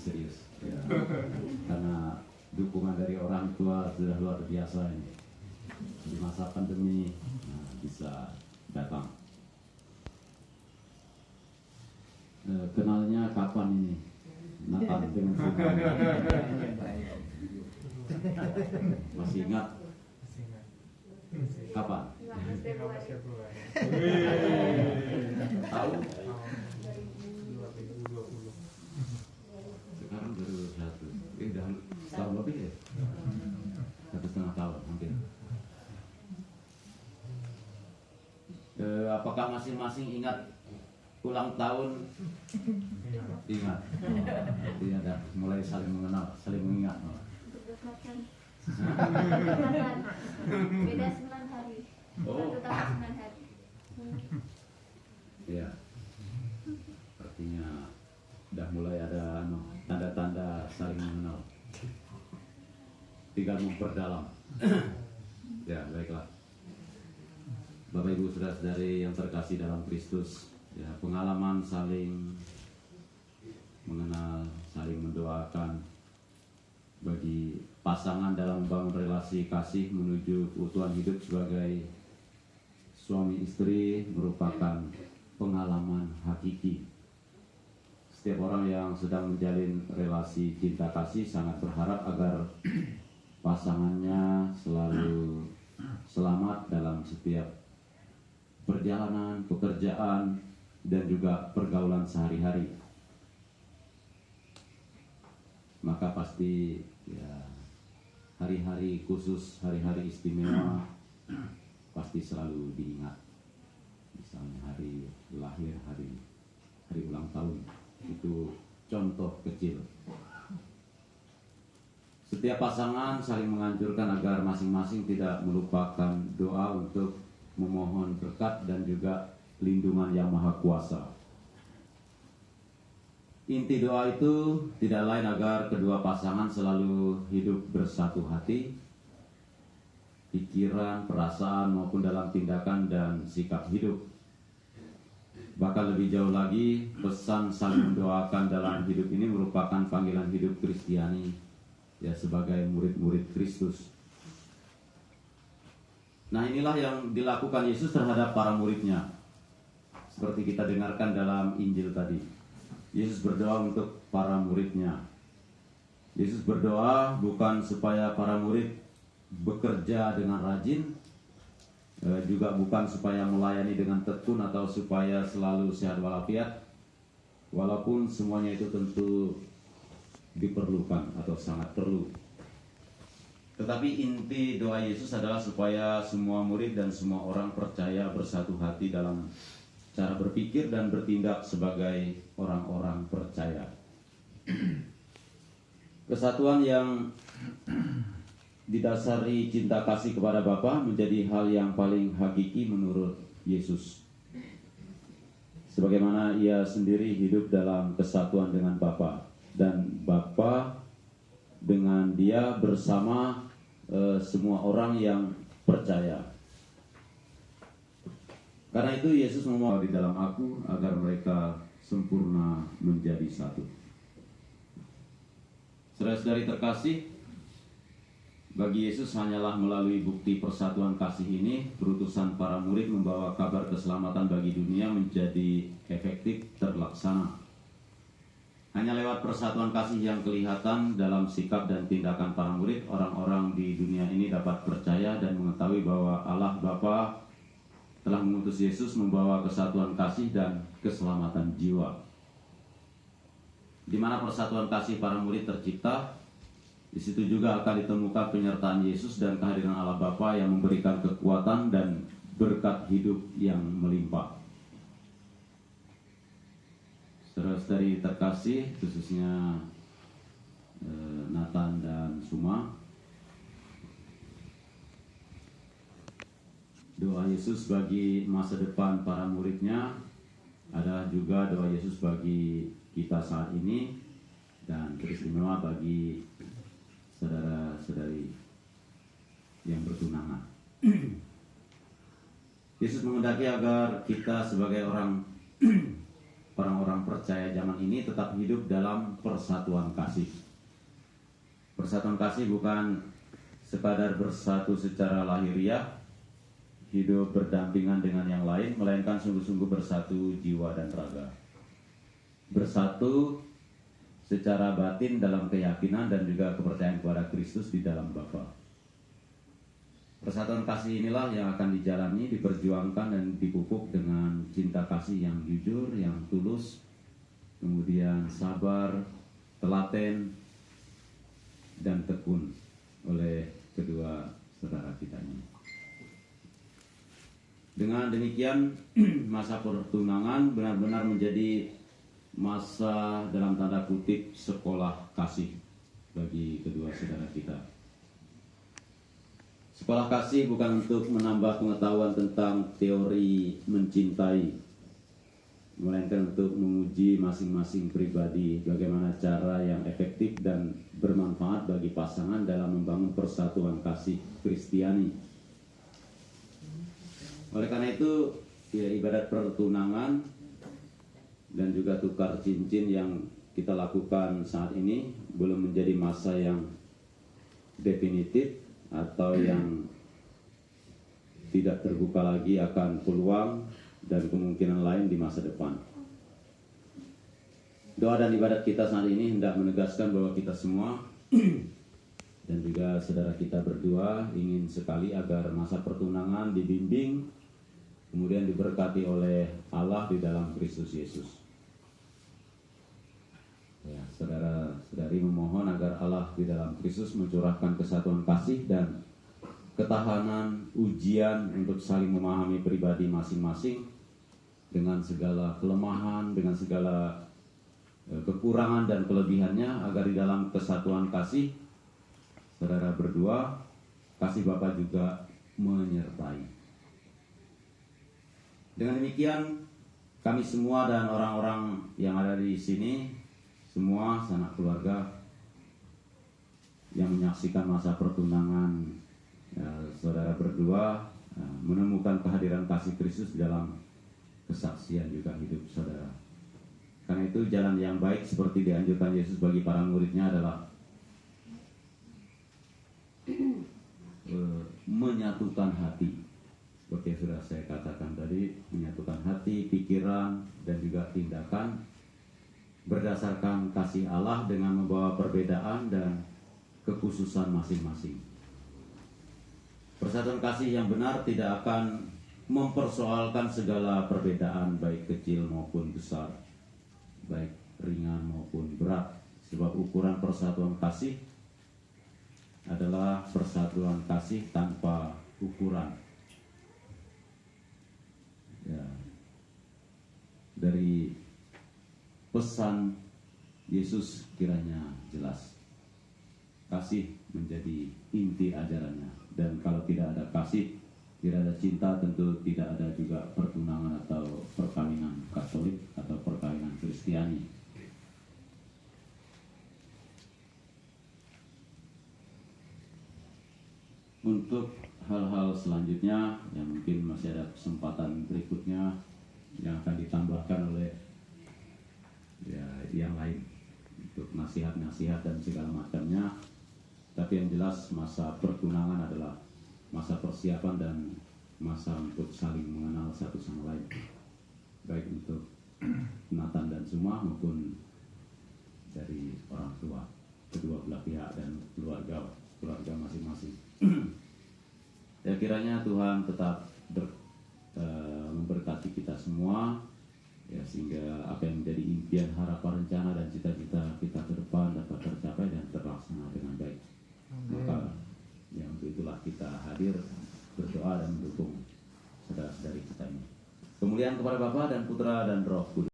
serius ya. Karena dukungan dari orang tua sudah luar biasa ini di masa pandemi bisa datang. Kenalnya kapan ini Nathan dengan Sunan? Masih ingat? Kapan? 15 Februari. Tahu? 2020. Sekarang 2021. Udah tahun lebih ya? 1,5 tahun hampir. Apakah masing-masing ingat ulang tahun? Ingat. Jadi ada mulai saling mengenal, saling mengingat. Beda 9 hari. Oh. 1 tahun 9 hari. Ya. Artinya udah mulai ada tanda-tanda saling mengenal. Tinggal memperdalam. Ya, baiklah. Bapak Ibu saudara-saudari yang terkasih dalam Kristus, ya, pengalaman saling mengenal, saling mendoakan bagi pasangan dalam membangun relasi kasih menuju keutuhan hidup sebagai suami istri merupakan pengalaman hakiki. Setiap orang yang sedang menjalin relasi cinta kasih sangat berharap agar pasangannya selalu selamat dalam setiap perjalanan, pekerjaan, dan juga pergaulan sehari-hari. Maka pasti ya, hari-hari khusus, hari-hari istimewa pasti selalu diingat. Misalnya hari lahir, hari ulang tahun, itu contoh kecil. Setiap pasangan saling menganjurkan agar masing-masing tidak melupakan doa untuk memohon berkat dan juga lindungan yang maha kuasa. Inti doa itu tidak lain agar kedua pasangan selalu hidup bersatu hati, pikiran, perasaan maupun dalam tindakan dan sikap hidup. Bahkan lebih jauh lagi, pesan saling mendoakan dalam hidup ini merupakan panggilan hidup Kristiani, ya, sebagai murid-murid Kristus. Nah, inilah yang dilakukan Yesus terhadap para muridnya. Seperti kita dengarkan dalam Injil tadi. Yesus berdoa untuk para muridnya. Yesus berdoa bukan supaya para murid bekerja dengan rajin, juga bukan supaya melayani dengan tekun atau supaya selalu sehat walafiat. Walaupun semuanya itu tentu diperlukan atau sangat perlu. Tetapi inti doa Yesus adalah supaya semua murid dan semua orang percaya bersatu hati dalam cara berpikir dan bertindak sebagai orang-orang percaya. Kesatuan yang didasari cinta kasih kepada Bapa menjadi hal yang paling hakiki menurut Yesus. Sebagaimana ia sendiri hidup dalam kesatuan dengan Bapa dan Bapa dengan dia bersama semua orang yang percaya. Karena itu Yesus memohon di dalam aku agar mereka sempurna menjadi satu. Saudara-saudari terkasih, bagi Yesus hanyalah melalui bukti persatuan kasih ini perutusan para murid membawa kabar keselamatan bagi dunia menjadi efektif terlaksana. Hanya lewat persatuan kasih yang kelihatan dalam sikap dan tindakan para murid, orang-orang di dunia ini dapat percaya dan mengetahui bahwa Allah Bapa telah mengutus Yesus membawa kesatuan kasih dan keselamatan jiwa. Di mana persatuan kasih para murid tercipta, di situ juga akan ditemukan penyertaan Yesus dan kehadiran Allah Bapa yang memberikan kekuatan dan berkat hidup yang melimpah. Saudara-saudari terkasih, khususnya Nathan dan Suma, doa Yesus bagi masa depan para muridnya adalah juga doa Yesus bagi kita saat ini dan teristimewa bagi saudara-saudari yang bertunangan. Yesus menghendaki agar kita sebagai orang orang-orang percaya zaman ini tetap hidup dalam persatuan kasih. Persatuan kasih bukan sekadar bersatu secara lahiriah, hidup berdampingan dengan yang lain, melainkan sungguh-sungguh bersatu jiwa dan raga. Bersatu secara batin dalam keyakinan dan juga kepercayaan kepada Kristus di dalam Bapa. Persatuan kasih inilah yang akan dijalani, diperjuangkan dan dipupuk dengan cinta kasih yang jujur, yang tulus, kemudian sabar, telaten, dan tekun oleh kedua saudara kita ini. Dengan demikian, masa pertunangan benar-benar menjadi masa dalam tanda kutip sekolah kasih bagi kedua saudara kita. Sekolah kasih bukan untuk menambah pengetahuan tentang teori mencintai, melainkan untuk menguji masing-masing pribadi bagaimana cara yang efektif dan bermanfaat bagi pasangan dalam membangun persatuan kasih Kristiani. Oleh karena itu, ya, ibadat pertunangan dan juga tukar cincin yang kita lakukan saat ini belum menjadi masa yang definitif atau yang tidak terbuka lagi akan peluang dan kemungkinan lain di masa depan. Doa dan ibadat kita saat ini hendak menegaskan bahwa kita semua dan juga saudara kita berdua ingin sekali agar masa pertunangan dibimbing, kemudian diberkati oleh Allah di dalam Kristus Yesus. Ya, saudara-saudari memohon agar Allah di dalam Kristus mencurahkan kesatuan kasih dan ketahanan ujian untuk saling memahami pribadi masing-masing dengan segala kelemahan, dengan segala kekurangan dan kelebihannya, agar di dalam kesatuan kasih saudara berdua, kasih Bapa juga menyertai. Dengan demikian, kami semua dan orang-orang yang ada di sini, semua sanak keluarga yang menyaksikan masa pertunangan saudara berdua, menemukan kehadiran kasih Kristus dalam kesaksian juga hidup saudara. Karena itu jalan yang baik seperti dianjurkan Yesus bagi para muridnya adalah menyatukan hati. Seperti yang sudah saya katakan tadi, menyatukan hati, pikiran, dan juga tindakan berdasarkan kasih Allah dengan membawa perbedaan dan kekhususan masing-masing. Persatuan kasih yang benar tidak akan mempersoalkan segala perbedaan baik kecil maupun besar, baik ringan maupun berat, sebab ukuran persatuan kasih adalah persatuan kasih tanpa ukuran. Ya. Dari pesan Yesus kiranya jelas. Kasih menjadi inti ajarannya. Dan kalau tidak ada kasih, tidak ada cinta, tentu tidak ada juga pertunangan atau perkawinan Katolik atau perkawinan Kristiani. Untuk hal-hal selanjutnya yang mungkin masih ada kesempatan berikutnya yang akan ditambahkan oleh yang lain untuk nasihat-nasihat dan segala macamnya. Tapi yang jelas masa pertunangan adalah masa persiapan dan masa untuk saling mengenal satu sama lain, baik untuk Nathan dan semua maupun dari orang tua kedua belah pihak dan keluarga masing-masing. Ya, kiranya Tuhan tetap memberkati kita semua, ya, sehingga apa yang menjadi impian, harapan, rencana dan cita-cita kita ke depan dapat tercapai dan terlaksana dengan baik. Maka ya, untuk itulah kita hadir berdoa dan mendukung saudara-saudari kita ini. Kemuliaan kepada Bapa dan Putra dan Roh Kudus.